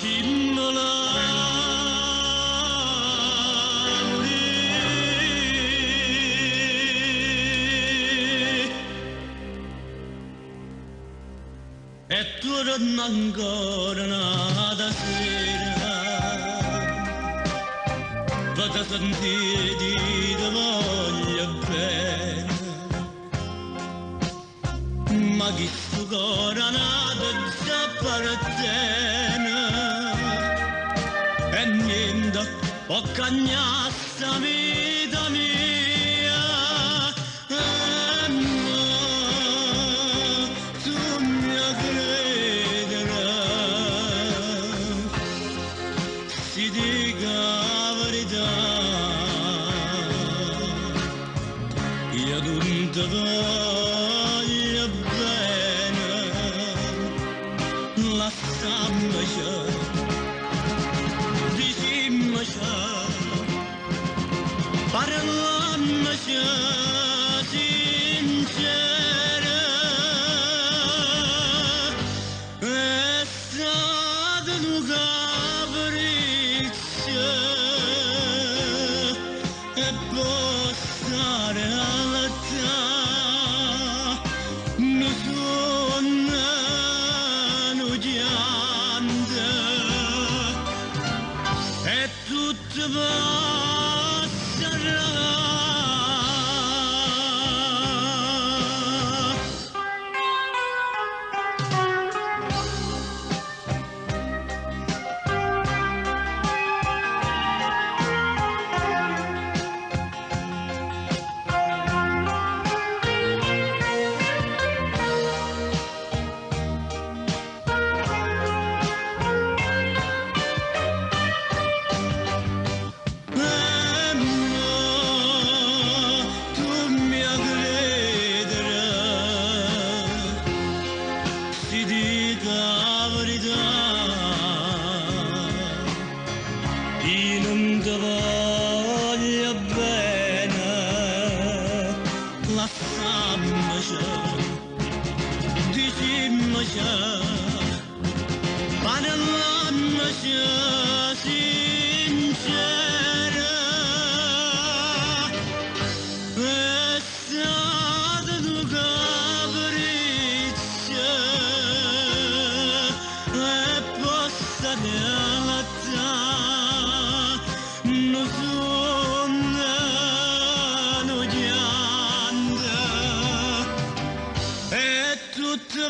E torna ancora nata sera, vado a sentire di te voglio bene, ma chi sto cuore nato già appartiene, e niente può cagnare sta vita mia. Si dica la verità, io non ti voglio bene, lasciamoci, diciamoci, parliamoci sincere, è stato un e può stare alla età, mi suonano piante e tutto passerà. Si dica la verità, io non ti voglio bene, lasciamoci, diciamoci, parliamoci sincere, è stato un capriccio e possa realtà, non suonano piante e tutto